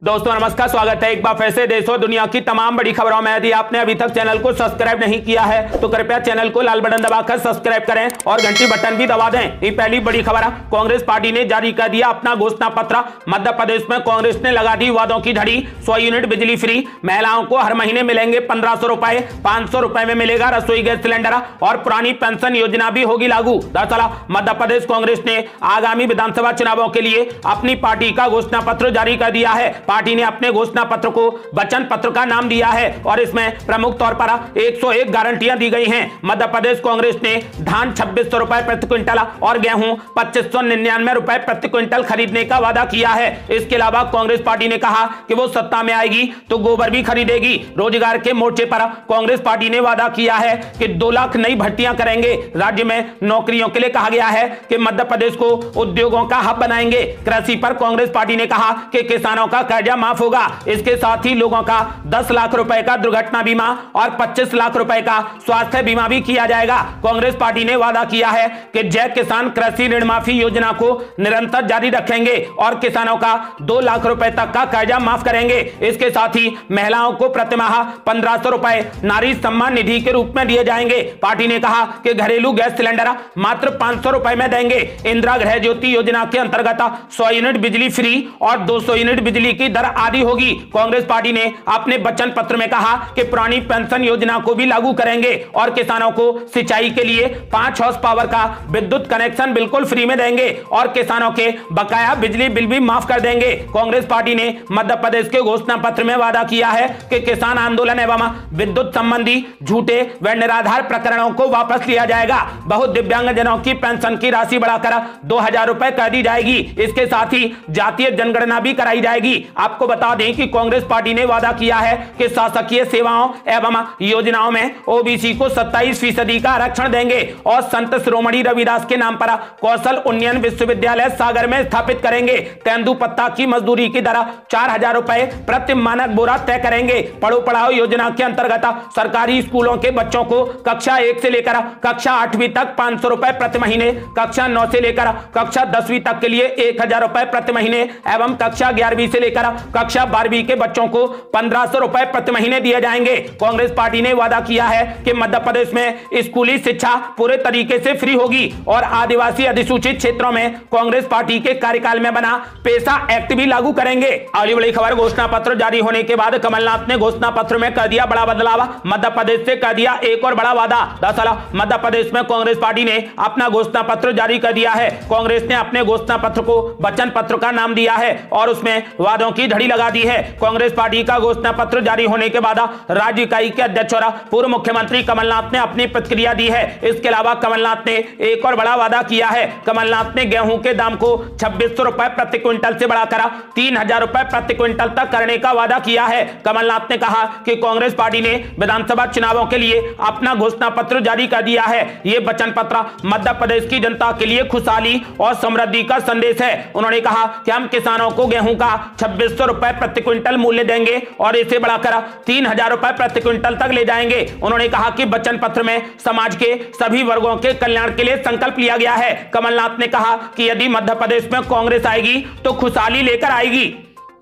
दोस्तों नमस्कार, स्वागत है एक बार फिर से देश और दुनिया की तमाम बड़ी खबरों में। यदि आपने अभी तक चैनल को सब्सक्राइब नहीं किया है तो कृपया चैनल को लाल बटन दबाकर सब्सक्राइब करें और घंटी बटन भी दबा दें। ये पहली बड़ी खबर है। कांग्रेस पार्टी ने जारी कर दिया अपना घोषणा पत्र। मध्य प्रदेश में कांग्रेस ने लगा दी वादों की झड़ी। 100 यूनिट बिजली फ्री, महिलाओं को हर महीने मिलेंगे 1500 रुपए, 500 रुपए में मिलेगा रसोई गैस सिलेंडर और पुरानी पेंशन योजना भी होगी लागू। दरअसल मध्य प्रदेश कांग्रेस ने आगामी विधानसभा चुनावों के लिए अपनी पार्टी का घोषणा पत्र जारी कर दिया है। पार्टी ने अपने घोषणा पत्र को वचन पत्र का नाम दिया है और इसमें प्रमुख तौर पर 101 गारंटियां दी गई हैं। मध्य प्रदेश कांग्रेस ने धान 2600 रुपए प्रति क्विंटल और गेहूं 2599 रुपए प्रति क्विंटल खरीदने का वादा किया है। इसके अलावा कांग्रेस पार्टी ने कहा कि वो सत्ता में आएगी तो गोबर भी खरीदेगी। रोजगार के मोर्चे पर कांग्रेस पार्टी ने वादा किया है कि 2 लाख नई भर्तियां करेंगे। राज्य में नौकरियों के लिए कहा गया है कि मध्य प्रदेश को उद्योगों का हब बनाएंगे। कृषि पर कांग्रेस पार्टी ने कहा कि किसानों का कर्जा माफ होगा। इसके साथ ही लोगों का 10 लाख रुपए का दुर्घटना बीमा और 25 लाख रुपए का स्वास्थ्य बीमा भी किया जाएगा। कांग्रेस पार्टी ने वादा किया है कि जय किसान कृषि ऋण माफी योजना को निरंतर जारी रखेंगे और किसानों का 2 लाख रुपए तक का कर्जा माफ करेंगे। इसके साथ ही महिलाओं को प्रतिमाह 1500 रुपए नारी सम्मान निधि के रूप में दिए जाएंगे। पार्टी ने कहा कि घरेलू गैस सिलेंडर मात्र 500 रुपए में देंगे। इंदिरा गृह ज्योति योजना के अंतर्गत 100 यूनिट बिजली फ्री और 200 यूनिट बिजली की दर आदि होगी। कांग्रेस पार्टी ने अपने वचन पत्र में कहा कि पुरानी पेंशन योजना को भी लागू करेंगे और किसानों को सिंचाई के लिए 5 हॉर्स पावर का विद्युत कनेक्शन बिल्कुल फ्री में देंगे और किसानों के बकाया बिजली बिल भी माफ कर देंगे। कांग्रेस पार्टी ने मध्य प्रदेश के घोषणा पत्र में वादा किया है कि किसान आंदोलन एवं विद्युत संबंधी झूठे व निराधार प्रकरणों को वापस लिया जाएगा। बहुत दिव्यांगजनों की पेंशन की राशि बढ़ाकर 2000 रुपए कर दी जाएगी। इसके साथ ही जातीय जनगणना भी कराई जाएगी। आपको बता दें कि कांग्रेस पार्टी ने वादा किया है कि शासकीय सेवाओं एवं योजनाओं में ओबीसी को 27% का आरक्षण देंगे और संत शिरोमणि रविदास के नाम पर कौशल उन्नयन विश्वविद्यालय सागर में स्थापित करेंगे। तेंदुपत्ता की मजदूरी की दर 4000 रुपए प्रति मानक बोरा तय करेंगे। पढ़ो पढ़ाओ योजना के अंतर्गत सरकारी स्कूलों के बच्चों को कक्षा 1 से लेकर कक्षा 8वीं तक 500 रुपए प्रति महीने, कक्षा 9 से लेकर कक्षा 10वीं तक के लिए 1000 रुपए प्रति महीने एवं कक्षा 11वीं से लेकर कक्षा 12वीं के बच्चों को 1500 रुपए प्रति महीने दिए जाएंगे। कांग्रेस पार्टी ने वादा किया है कि मध्य प्रदेश में स्कूली शिक्षा पूरे तरीके से फ्री होगी और आदिवासी अधिसूचित क्षेत्रों में कांग्रेस पार्टी के कार्यकाल में बना पेशा एक्ट भी लागू करेंगे। अगली बड़ी खबर, घोषणा पत्र जारी होने के बाद कमलनाथ ने घोषणा पत्र में कर दिया बड़ा बदलाव। मध्य प्रदेश से कर दिया एक और बड़ा वादा। दरअसल मध्य प्रदेश में कांग्रेस पार्टी ने अपना घोषणा पत्र जारी कर दिया है। कांग्रेस ने अपने घोषणा पत्र को वचन पत्र का नाम दिया है और उसमें वादों की झड़ी लगा दी है। कांग्रेस पार्टी का घोषणा पत्र जारी होने के बाद राज्य इकाई के अध्यक्ष और पूर्व मुख्यमंत्री कमलनाथ ने अपनी प्रतिक्रिया दी है। इसके अलावा कमलनाथ ने एक और बड़ा वादा किया है। कमलनाथ ने गेहूं के दाम को 2600 रुपए प्रति क्विंटल से बढ़ाकर 3000 रुपए प्रति क्विंटल तक करने का वादा किया है। कमलनाथ ने कहा कि कांग्रेस पार्टी ने विधानसभा चुनावों के लिए अपना घोषणा पत्र जारी कर दिया है। यह वचन पत्र मध्य प्रदेश की जनता के लिए खुशहाली और समृद्धि का संदेश है। उन्होंने कहा कि हम किसानों को गेहूं का 2600 रुपए प्रति क्विंटल मूल्य देंगे और इसे बढ़ाकर 3000 रुपए प्रति क्विंटल तक ले जाएंगे। उन्होंने कहा कि वचन पत्र में समाज के सभी वर्गों के कल्याण के लिए संकल्प लिया गया है। कमलनाथ ने कहा कि यदि मध्य प्रदेश में कांग्रेस आएगी तो खुशहाली लेकर आएगी।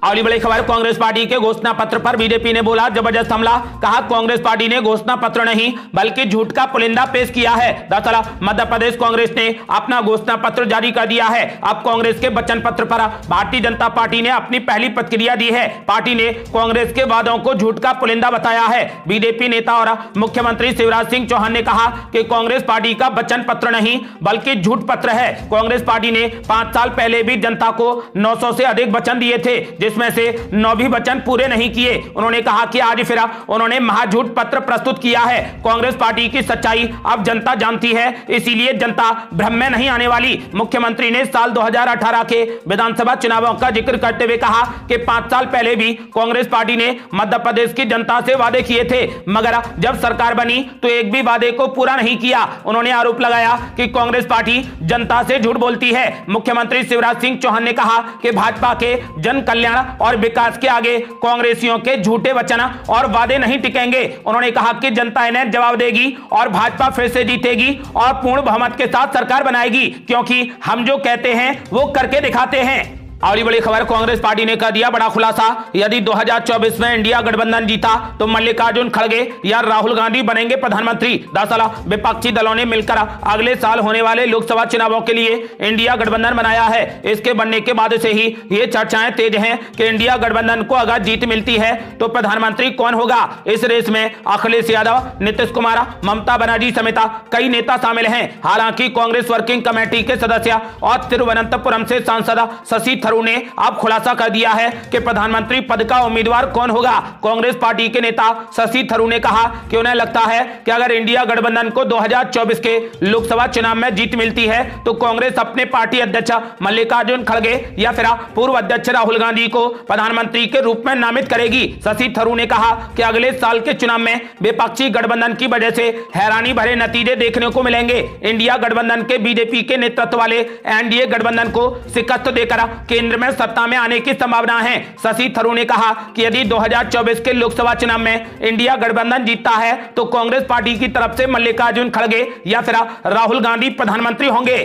अगली बड़ी खबर, कांग्रेस पार्टी के घोषणा पत्र पर बीजेपी ने बोला जबरदस्त हमला। कहा कांग्रेस पार्टी ने घोषणा पत्र नहीं बल्कि झूठ का पुलिंदा पेश किया है। दरअसल मध्य प्रदेश कांग्रेस ने अपना घोषणा पत्र जारी कर दिया है। अब कांग्रेस के वचन पत्र पर भारतीय जनता पार्टी ने अपनी पहली प्रतिक्रिया दी है। पार्टी ने कांग्रेस के वादों को झूठ का पुलिंदा बताया है। बीजेपी नेता और मुख्यमंत्री शिवराज सिंह चौहान ने कहा कि कांग्रेस पार्टी का वचन पत्र नहीं बल्कि झूठ पत्र है। कांग्रेस पार्टी ने 5 साल पहले भी जनता को 900 से अधिक वचन दिए थे, जिसमें से 9 भी वचन पूरे नहीं किए। उन्होंने कहा कि आज फिर उन्होंने महाझूठ पत्र प्रस्तुत किया है। कांग्रेस पार्टी की सच्चाई अब जनता जानती है, इसीलिए जनता भ्रम में नहीं आने वाली। मुख्यमंत्री ने साल 2018 के विधानसभा चुनावों का जिक्र करते हुए कहा कि 5 साल पहले भी कांग्रेस पार्टी ने मध्य प्रदेश की जनता से वादे किए थे, मगर जब सरकार बनी तो एक भी वादे को पूरा नहीं किया। उन्होंने आरोप लगाया कि कांग्रेस पार्टी जनता से झूठ बोलती है। मुख्यमंत्री शिवराज सिंह चौहान ने कहा कि भाजपा के जन कल्याण और विकास के आगे कांग्रेसियों के झूठे वचन और वादे नहीं टिकेंगे। उन्होंने कहा कि जनता इन्हें जवाब देगी और भाजपा फिर से जीतेगी और पूर्ण बहुमत के साथ सरकार बनाएगी, क्योंकि हम जो कहते हैं वो करके दिखाते हैं। और बड़ी खबर, कांग्रेस पार्टी ने कर दिया बड़ा खुलासा। यदि 2024 में इंडिया गठबंधन जीता तो मल्लिकार्जुन खड़गे या राहुल गांधी बनेंगे प्रधानमंत्री। दरअसल विपक्षी दलों ने मिलकर अगले साल होने वाले लोकसभा चुनावों के लिए इंडिया गठबंधन बनाया है। इसके बनने के बाद से ही ये चर्चाएं तेज हैं कि इंडिया गठबंधन को अगर जीत मिलती है तो प्रधानमंत्री कौन होगा। इस रेस में अखिलेश यादव, नीतीश कुमार, ममता बनर्जी समेत कई नेता शामिल हैं। हालांकि कांग्रेस वर्किंग कमेटी के सदस्य और तिरुवनंतपुरम से सांसद शशि थरूर ने अब खुलासा कर दिया है कि प्रधानमंत्री पद का उम्मीदवार कौन होगा। कांग्रेस पार्टी के नेता शशि थरूर ने कहा कि उन्हें लगता है कि अगर इंडिया गठबंधन को 2024 के लोकसभा चुनाव में जीत मिलती है तो कांग्रेस अपने पार्टी अध्यक्ष मल्लिकार्जुन खड़गे या फिर पूर्व अध्यक्ष राहुल गांधी को प्रधानमंत्री के रूप में नामित करेगी। शशि थरूर ने कहा कि अगले साल के चुनाव में विपक्षी गठबंधन की वजह से हैरानी भरे नतीजे देखने को मिलेंगे। इंडिया गठबंधन के बीजेपी के नेतृत्व वाले एनडीए गठबंधन को शिकस्त देकर केंद्र में सत्ता में आने की संभावना है। शशि थरूर ने कहा कि यदि 2024 के लोकसभा चुनाव में इंडिया गठबंधन जीतता है तो कांग्रेस पार्टी की तरफ से मल्लिकार्जुन खड़गे या फिर राहुल गांधी प्रधानमंत्री होंगे।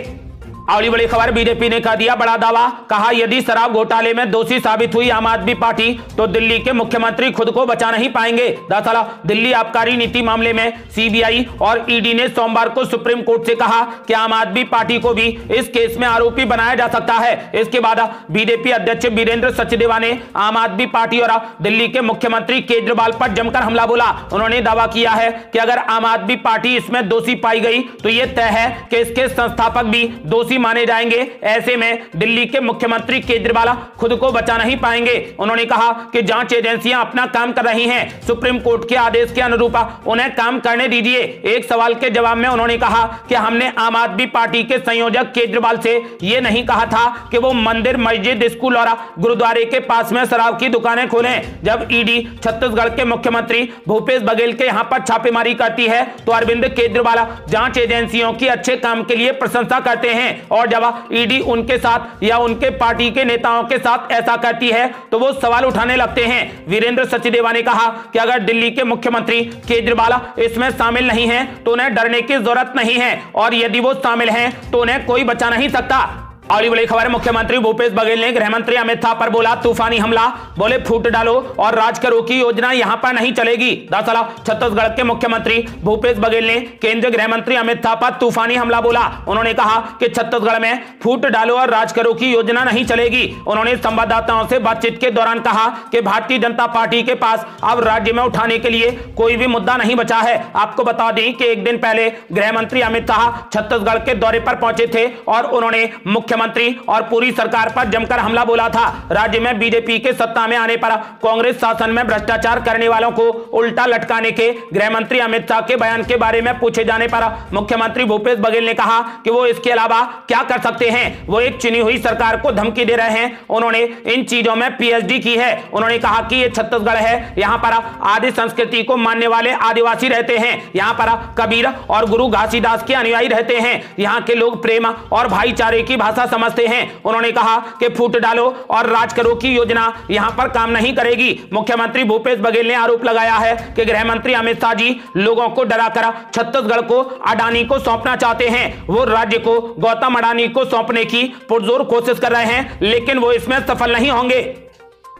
अगली बड़ी खबर, बीजेपी ने कर दिया बड़ा दावा। कहा यदि शराब घोटाले में दोषी साबित हुई आम आदमी पार्टी तो दिल्ली के मुख्यमंत्री खुद को बचा नहीं पाएंगे। दरअसल दिल्ली आबकारी नीति मामले में सीबीआई और ईडी ने सोमवार को सुप्रीम कोर्ट से कहा कि आम आदमी पार्टी को भी इस केस में आरोपी बनाया जा सकता है। इसके बाद बीजेपी अध्यक्ष वीरेंद्र सचदेवा ने आम आदमी पार्टी और दिल्ली के मुख्यमंत्री केजरीवाल पर जमकर हमला बोला। उन्होंने दावा किया है कि अगर आम आदमी पार्टी इसमें दोषी पाई गई तो यह तय है कि इसके संस्थापक भी दोषी माने जाएंगे। ऐसे में दिल्ली के मुख्यमंत्री केजरीवाल खुद को बचा नहीं पाएंगे। उन्होंने कहा कि जांच एजेंसियां अपना काम कर रही हैं, सुप्रीम कोर्ट के आदेश के अनुरूप उन्हें काम करने दीजिए। एक सवाल के जवाब में उन्होंने कहा कि हमने आम आदमी पार्टी के संयोजक केजरीवाल से यह नहीं कहा था कि वो मंदिर, मस्जिद, स्कूल और गुरुद्वारे के पास में शराब की दुकानें खोलें। जब ईडी छत्तीसगढ़ के मुख्यमंत्री भूपेश बघेल के यहां पर छापेमारी करती है तो अरविंद केजरीवाल जांच एजेंसियों की अच्छे काम के लिए प्रशंसा करते हैं, और जब ईडी उनके साथ या उनके पार्टी के नेताओं के साथ ऐसा करती है तो वो सवाल उठाने लगते हैं। वीरेंद्र सचदेवा ने कहा कि अगर दिल्ली के मुख्यमंत्री केजरीवाल इसमें शामिल नहीं हैं तो उन्हें डरने की जरूरत नहीं है, और यदि वो शामिल हैं तो उन्हें कोई बचा नहीं सकता। अगली बड़ी खबर, मुख्यमंत्री भूपेश बघेल ने गृह मंत्री अमित शाह पर बोला तूफानी हमला। बोले फूट डालो और राज करो की योजना यहां पर नहीं चलेगी। दरअसल छत्तीसगढ़ के मुख्यमंत्री भूपेश बघेल ने केंद्रीय गृह मंत्री अमित शाह पर तूफानी हमला बोला। उन्होंने कहा कि छत्तीसगढ़ में फूट डालो और राज करो की योजना नहीं चलेगी। उन्होंने संवाददाताओं से बातचीत के दौरान कहा कि भारतीय जनता पार्टी के पास अब राज्य में उठाने के लिए कोई भी मुद्दा नहीं बचा है। आपको बता दें कि एक दिन पहले गृह मंत्री अमित शाह छत्तीसगढ़ के दौरे पर पहुंचे थे और उन्होंने मुख्यमंत्री और पूरी सरकार पर जमकर हमला बोला था। राज्य में बीजेपी के सत्ता में आने पर कांग्रेस शासन में भ्रष्टाचार करने वालों को उल्टा लटकाने के गृह मंत्री अमित शाह के बयान के बारे में पूछे जाने पर मुख्यमंत्री भूपेश बघेल ने कहा कि वो इसके अलावा क्या कर सकते हैं। वो एक चुनी हुई सरकार को धमकी दे रहे हैं। उन्होंने इन चीजों में पीएचडी की है। उन्होंने कहा कि ये छत्तीसगढ़ है, यहाँ पर आदि संस्कृति को मानने वाले आदिवासी रहते हैं, यहाँ पर कबीर और गुरु घासीदास के अनुयायी रहते हैं, यहाँ के लोग प्रेम और भाईचारे की भाषा समझते हैं। उन्होंने कहा कि फूट डालो और राज करो की योजना यहां पर काम नहीं करेगी। मुख्यमंत्री भूपेश बघेल ने आरोप लगाया है कि गृह मंत्री अमित शाह जी लोगों को डराकर छत्तीसगढ़ को अडानी को सौंपना चाहते हैं। वो राज्य को गौतम अडानी को सौंपने की पुरजोर कोशिश कर रहे हैं, लेकिन वो इसमें सफल नहीं होंगे।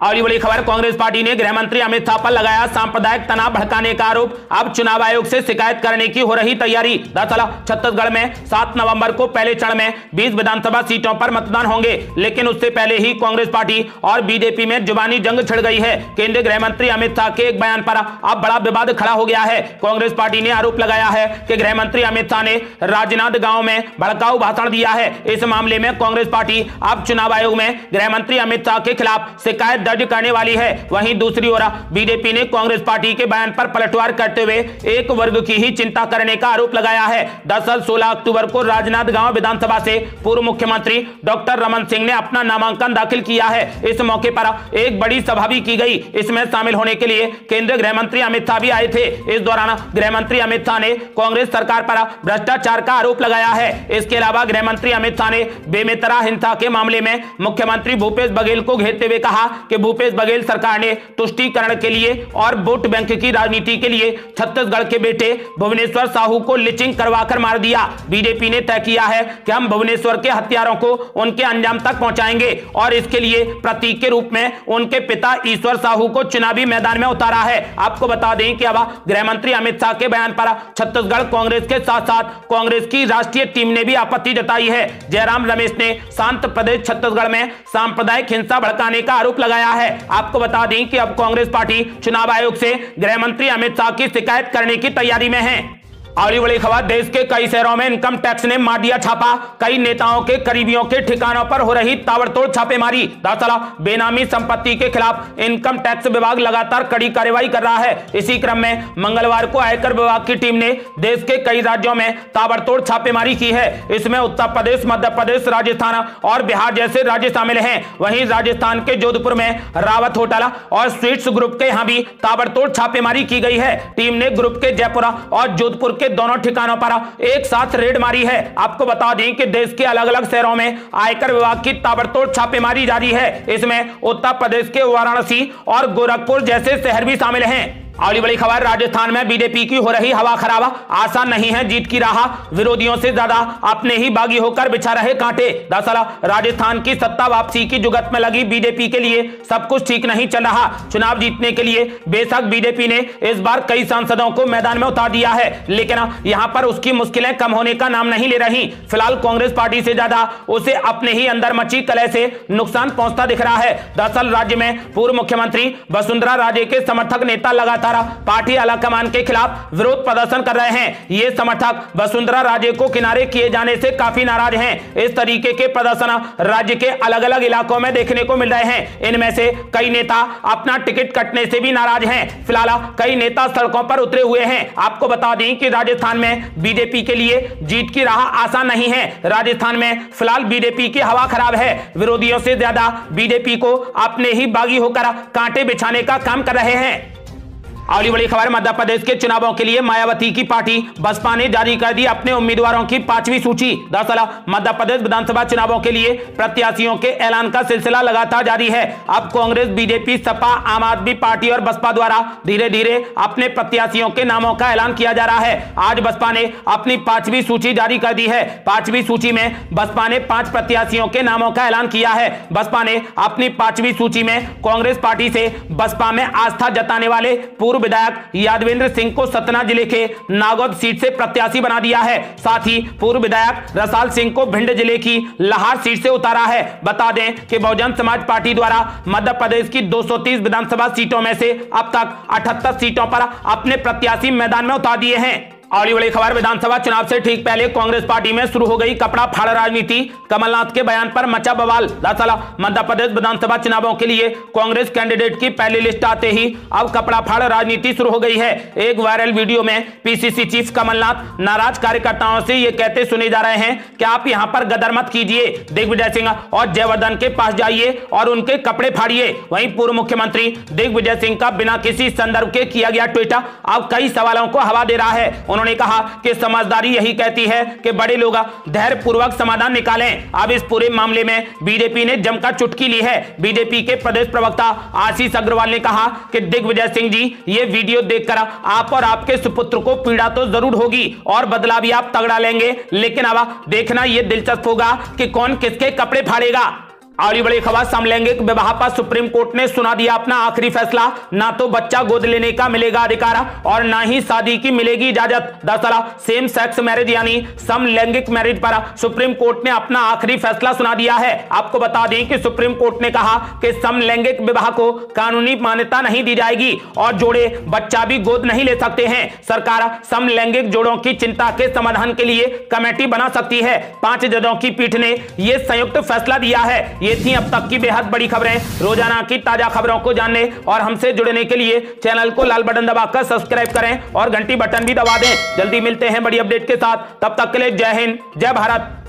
अगली बड़ी खबर, कांग्रेस पार्टी ने गृह मंत्री अमित शाह पर लगाया सांप्रदायिक तनाव भड़काने का आरोप। अब चुनाव आयोग से शिकायत करने की हो रही तैयारी। दरअसल छत्तीसगढ़ में 7 नवंबर को पहले चरण में 20 विधानसभा सीटों पर मतदान होंगे, लेकिन उससे पहले ही कांग्रेस पार्टी और बीजेपी में जुबानी जंग छिड़ गई है। केंद्रीय गृह मंत्री अमित शाह के एक बयान पर अब बड़ा विवाद खड़ा हो गया है। कांग्रेस पार्टी ने आरोप लगाया है कि गृह मंत्री अमित शाह ने राजनांद गांव में भड़काऊ भाषण दिया है। इस मामले में कांग्रेस पार्टी अब चुनाव आयोग में गृह मंत्री अमित शाह के खिलाफ शिकायत दर्ज करने वाली है। वहीं दूसरी ओर बीजेपी ने कांग्रेस पार्टी के बयान पर पलटवार करते हुए एक वर्ग की ही चिंता करने का आरोप लगाया है। दरअसल 16 अक्टूबर को राजनांदगांव विधानसभा से पूर्व मुख्यमंत्री डॉक्टर रमन सिंह ने अपना नामांकन दाखिल किया है। इस मौके पर एक बड़ी सभा भी की गई। इसमें शामिल होने के लिए केंद्रीय गृह मंत्री अमित शाह भी आए थे। इस दौरान गृह मंत्री अमित शाह ने कांग्रेस सरकार पर भ्रष्टाचार का आरोप लगाया है। इसके अलावा गृह मंत्री अमित शाह ने बेमेतरा हिंसा के मामले में मुख्यमंत्री भूपेश बघेल को घेरते हुए कहा कि कि भूपेश बघेल सरकार ने तुष्टीकरण के लिए और वोट बैंक की राजनीति के लिए छत्तीसगढ़ के बेटे भुवनेश्वर साहू को लिचिंग करवाकर मार दिया। बीजेपी ने तय किया है कि हम भुवनेश्वर के हत्यारों को उनके अंजाम तक पहुंचाएंगे और इसके लिए प्रतीक के रूप में उनके पिता ईश्वर साहू को चुनावी मैदान में उतारा है। आपको बता दें कि अब गृह मंत्री अमित शाह के बयान पर छत्तीसगढ़ कांग्रेस के साथ साथ कांग्रेस की राष्ट्रीय टीम ने भी आपत्ति जताई है। जयराम रमेश ने शांत प्रदेश छत्तीसगढ़ में सांप्रदायिक हिंसा भड़काने का आरोप लगाया है। आपको बता दें कि अब कांग्रेस पार्टी चुनाव आयोग से गृह मंत्री अमित शाह की शिकायत करने की तैयारी में है। अगली बड़ी खबर, देश के कई शहरों में इनकम टैक्स ने मार दिया छापा। कई नेताओं के करीबियों के ठिकानों पर हो रही ताबड़तोड़ छापेमारी। दरअसल बेनामी संपत्ति के खिलाफ इनकम टैक्स विभाग लगातार कड़ी कार्रवाई कर रहा है। इसी क्रम में मंगलवार को आयकर विभाग की टीम ने देश के कई राज्यों में ताबड़तोड़ छापेमारी की है। इसमें उत्तर प्रदेश, मध्य प्रदेश, राजस्थान और बिहार जैसे राज्य शामिल हैं। वहीं राजस्थान के जोधपुर में रावत होटल और स्वीट्स ग्रुप के यहां भी ताबड़तोड़ छापेमारी की गई है। टीम ने ग्रुप के जयपुर और जोधपुर के दोनों ठिकानों पर एक साथ रेड मारी है। आपको बता दें कि देश के अलग अलग शहरों में आयकर विभाग की ताबड़तोड़ छापेमारी जारी है। इसमें उत्तर प्रदेश के वाराणसी और गोरखपुर जैसे शहर भी शामिल हैं। अगली बड़ी खबर, राजस्थान में बीजेपी की हो रही हवा खराब। आसान नहीं है जीत की राह, विरोधियों से ज्यादा अपने ही बागी होकर बिछा रहे कांटे। दरअसल राजस्थान की सत्ता वापसी की जुगत में लगी बीजेपी के लिए सब कुछ ठीक नहीं चल रहा। चुनाव जीतने के लिए बेशक बीजेपी ने इस बार कई सांसदों को मैदान में उतार दिया है, लेकिन यहां पर उसकी मुश्किलें कम होने का नाम नहीं ले रही। फिलहाल कांग्रेस पार्टी से ज्यादा उसे अपने ही अंदर मची कलह से नुकसान पहुंचता दिख रहा है। दरअसल राज्य में पूर्व मुख्यमंत्री वसुंधरा राजे के समर्थक नेता लगातार पार्टी आलाकमान के खिलाफ विरोध प्रदर्शन कर रहे हैं। ये समर्थक वसुंधरा राजे को किनारे किए जाने से काफी नाराज हैं। इस तरीके के प्रदर्शन राज्य के अलग अलग इलाकों में देखने को मिल रहे हैं। इनमें से कई नेता अपना टिकट कटने से भी नाराज हैं। फिलहाल कई नेता सड़कों पर उतरे हुए हैं। आपको बता दें कि राजस्थान में बीजेपी के लिए जीत की राह आसान नहीं है। राजस्थान में फिलहाल बीजेपी की हवा खराब है। विरोधियों से ज्यादा बीजेपी को अपने ही बागी होकर कांटे बिछाने का काम कर रहे हैं। अगली बड़ी खबर, मध्य प्रदेश के चुनावों के लिए मायावती की पार्टी बसपा ने जारी कर दी अपने उम्मीदवारों की 5वीं सूची। दरअसल मध्य प्रदेश विधानसभा चुनावों के लिए प्रत्याशियों के ऐलान का सिलसिला लगातार जारी है। अब कांग्रेस, बीजेपी, सपा, आम आदमी पार्टी और बसपा द्वारा धीरे धीरे अपने प्रत्याशियों के नामों का ऐलान किया जा रहा है। आज बसपा ने अपनी 5वीं सूची जारी कर दी है। 5वीं सूची में बसपा ने 5 प्रत्याशियों के नामों का ऐलान किया है। बसपा ने अपनी 5वीं सूची में कांग्रेस पार्टी से बसपा में आस्था जताने वाले पूर्व विधायक यादवेंद्र सिंह को सतना जिले के नागौद सीट से प्रत्याशी बना दिया है। साथ ही पूर्व विधायक रसाल सिंह को भिंड जिले की लाहार सीट से उतारा है। बता दें कि बहुजन समाज पार्टी द्वारा मध्य प्रदेश की 230 विधानसभा सीटों में से अब तक 78 सीटों पर अपने प्रत्याशी मैदान में उतार दिए हैं। अगली बड़ी खबर, विधानसभा चुनाव से ठीक पहले कांग्रेस पार्टी में शुरू हो गई कपड़ा फाड़ राजनीति। कमलनाथ के बयान पर मचा बवाल। दरअसल मध्य प्रदेश विधानसभा चुनावों के लिए कांग्रेस कैंडिडेट की पहली लिस्ट आते ही अब कपड़ा फाड़ राजनीति शुरू हो गई है। एक वायरल वीडियो में पीसीसी चीफ कमलनाथ नाराज कार्यकर्ताओं से ये कहते सुने जा रहे हैं कि आप यहाँ पर गदर मत कीजिए, दिग्विजय सिंह और जयवर्धन के पास जाइए और उनके कपड़े फाड़िए। वहीं पूर्व मुख्यमंत्री दिग्विजय सिंह का बिना किसी संदर्भ के किया गया ट्वीट अब कई सवालों को हवा दे रहा है। उन्होंने कहा कि समझदारी यही कहती है कि बड़े लोग धैर्य पूर्वक समाधान निकालें। अब इस पूरे मामले में बीजेपी ने जमकर चुटकी ली है। बीजेपी के प्रदेश प्रवक्ता आशीष अग्रवाल ने कहा कि दिग्विजय सिंह जी, ये वीडियो देखकर आप और आपके सुपुत्र को पीड़ा तो जरूर होगी और बदला भी आप तगड़ा लेंगे, लेकिन अब देखना यह दिलचस्प होगा कि कौन किसके कपड़े फाड़ेगा। अगली बड़ी खबर, समलैंगिक विवाह पर सुप्रीम कोर्ट ने सुना दिया अपना आखिरी फैसला। ना तो बच्चा गोद लेने का मिलेगा अधिकार और ना ही शादी की मिलेगी इजाजत। दरअसल सेम सेक्स मैरिज यानी समलैंगिक मैरिज पर सुप्रीम कोर्ट ने अपना आखिरी फैसला सुना दिया है। आपको बता दें कि सुप्रीम कोर्ट ने कहा कि समलैंगिक विवाह को कानूनी मान्यता नहीं दी जाएगी और जोड़े बच्चा भी गोद नहीं ले सकते हैं। सरकार समलैंगिक जोड़ों की चिंता के समाधान के लिए कमेटी बना सकती है। 5 जजों की पीठ ने यह संयुक्त फैसला दिया है। ये थी अब तक की बेहद बड़ी खबरें। रोजाना की ताजा खबरों को जानने और हमसे जुड़ने के लिए चैनल को लाल बटन दबाकर सब्सक्राइब करें और घंटी बटन भी दबा दें। जल्दी मिलते हैं बड़ी अपडेट के साथ, तब तक के लिए जय हिंद, जय भारत।